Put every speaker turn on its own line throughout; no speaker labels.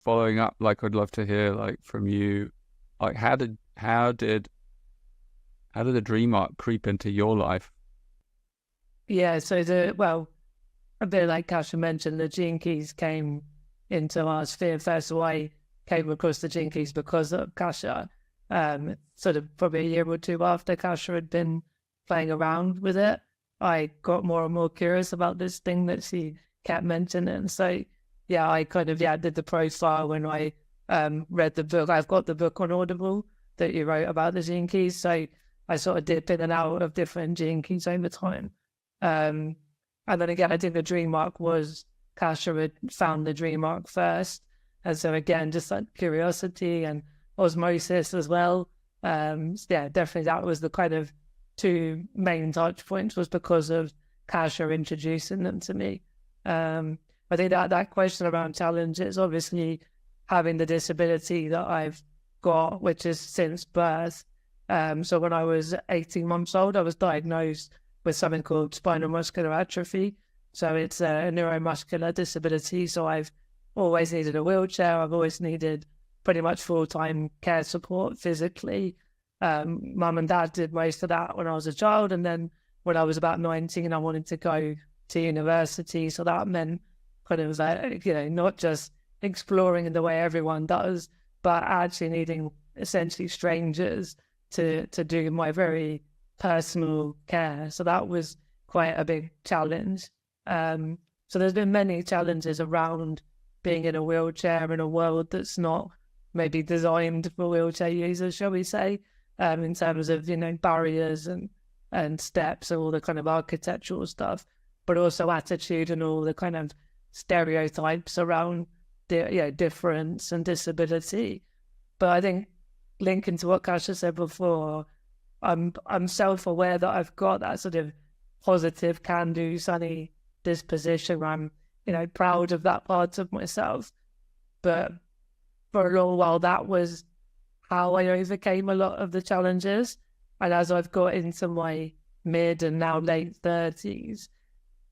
following up, like I'd love to hear like from you, like how did the dream arc creep into your life?
Yeah, so a bit like Kasia mentioned, the Gene Keys came into our sphere first. So I came across the Gene Keys because of Kasia. Sort of probably a year or two after Kasia had been playing around with it, I got more and more curious about this thing that she kept mentioning. So yeah, I kind of did the profile when I read the book. I've got the book on Audible that you wrote about the Gene Keys. So I sort of dip in and out of different Gene Keys over time. And then again, I think the dream arc was Kasia had found the dream arc first. And so again, just like curiosity and osmosis as well. Definitely that was the kind of two main touch points, was because of Kasia introducing them to me. I think that question around challenges, obviously having the disability that I've got, which is since birth. So when I was 18 months old, I was diagnosed with something called spinal muscular atrophy. So it's a neuromuscular disability. So I've always needed a wheelchair. I've always needed pretty much full-time care support physically. Mum and dad did most of that when I was a child. And then when I was about 19, I wanted to go to university. So that meant kind of, not just exploring in the way everyone does, but actually needing essentially strangers to do my very personal care. So that was quite a big challenge. So there's been many challenges around being in a wheelchair in a world that's not maybe designed for wheelchair users, shall we say, in terms of, barriers and steps and all the kind of architectural stuff, but also attitude and all the kind of stereotypes around difference and disability. But I think, linking to what Kasia said before, I'm self-aware that I've got that sort of positive, can-do, sunny disposition. I'm, proud of that part of myself. But for a long while, that was how I overcame a lot of the challenges. And as I've got into my mid and now late 30s,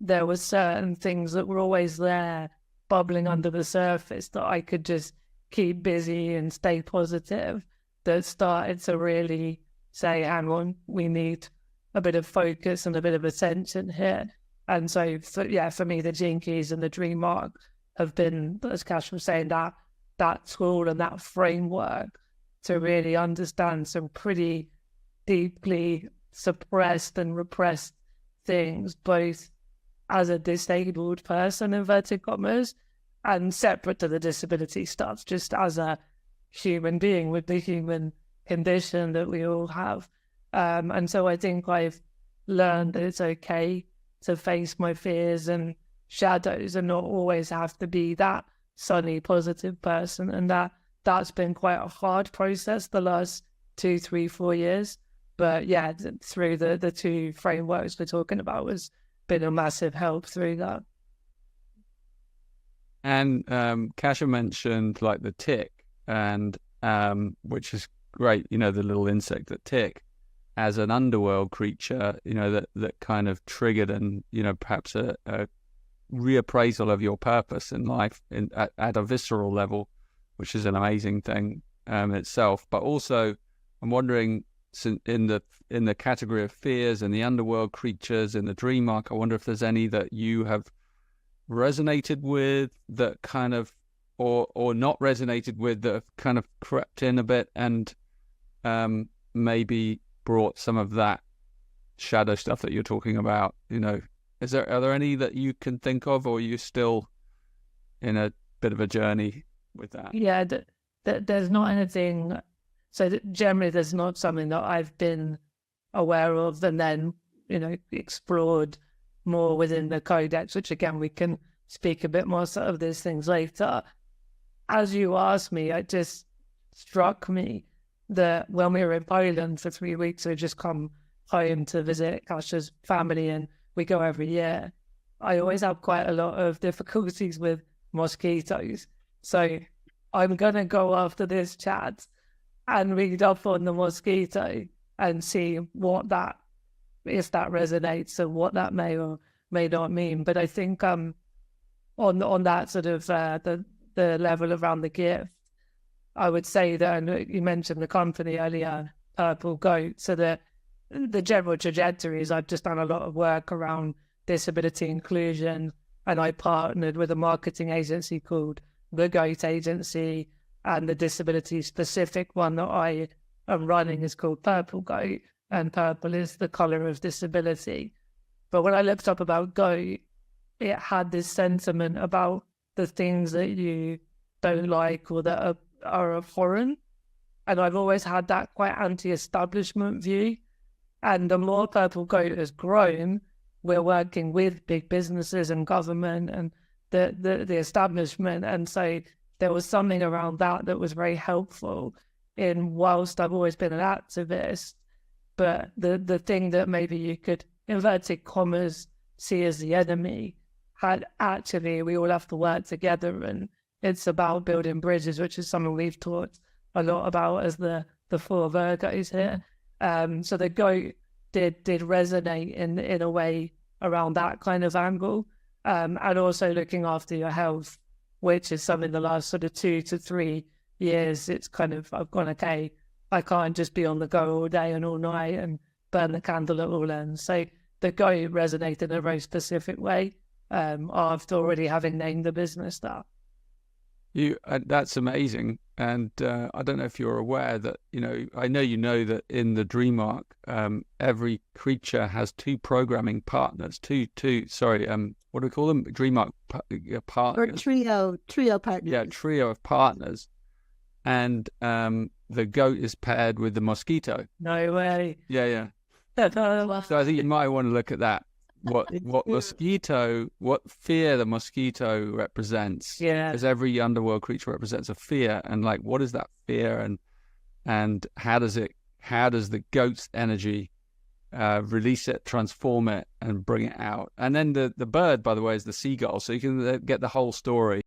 there were certain things that were always there, bubbling under the surface, that I could just keep busy and stay positive, that started to really say, hang on, we need a bit of focus and a bit of attention here. And so, for me, the Gene Keys and the Dream Arc have been, as Kasia was saying, that tool and that framework to really understand some pretty deeply suppressed and repressed things, both as a disabled person, inverted commas, and separate to the disability stuff, just as a human being with the human condition that we all have. And so I think I've learned that it's okay to face my fears and shadows and not always have to be that sunny, positive person. And that's been quite a hard process the last 2, 3, 4 years. But through the two frameworks we're talking about has been a massive help through that.
And Kasia mentioned like the tick, and which is great, the little insect, that tick, as an underworld creature, that kind of triggered and, perhaps a reappraisal of your purpose in life at a visceral level, which is an amazing thing itself. But also, I'm wondering, in the category of fears and the underworld creatures in the dream arc, I wonder if there's any that you have resonated with, that kind of, or not resonated with, that have kind of crept in a bit and maybe brought some of that shadow stuff that you're talking about. Are there any that you can think of, or are you still in a bit of a journey with that?
Yeah, there's not anything. So generally, there's not something that I've been aware of and then, explored more within the codex, which again, we can speak a bit more sort of these things later. As you asked me, it just struck me that when we were in Poland for 3 weeks, we just come home to visit Kasia's family, and we go every year. I always have quite a lot of difficulties with mosquitoes. So I'm going to go after this chat and read up on the mosquito and see if that resonates and what that may or may not mean. But I think on that sort of the the level around the gift, I would say that, and you mentioned the company earlier, Purple Goat. So the general trajectory is I've just done a lot of work around disability inclusion, and I partnered with a marketing agency called The Goat Agency, and the disability specific one that I am running is called Purple Goat, and purple is the color of disability. But when I looked up about goat, it had this sentiment about the things that you don't like or that are abhorrent. And I've always had that quite anti-establishment view. And the more Purple Goat has grown, we're working with big businesses and government and the establishment. And so there was something around that was very helpful in, whilst I've always been an activist, but the thing that maybe you could, inverted commas, see as the enemy, had actually, we all have to work together, and it's about building bridges, which is something we've talked a lot about as the four Virgos here. So the goat did resonate in a way around that kind of angle, and also looking after your health, which is something the last sort of 2 to 3 years, it's kind of, I've gone, okay, I can't just be on the go all day and all night and burn the candle at all ends. So the goat resonated in a very specific way, after already having named the business that.
That's amazing. And I don't know if you're aware that, I know that in the dream arc, every creature has 2 programming partners, what do we call them? Dream arc partners.
Or trio partners.
Yeah, trio of partners. And the goat is paired with the mosquito.
No way.
Yeah. So I think you might want to look at that. What fear the mosquito represents.
Yeah.
Because every underworld creature represents a fear, and like, what is that fear, and how does the goat's energy release it, transform it, and bring it out? And then the bird, by the way, is the seagull, so you can get the whole story.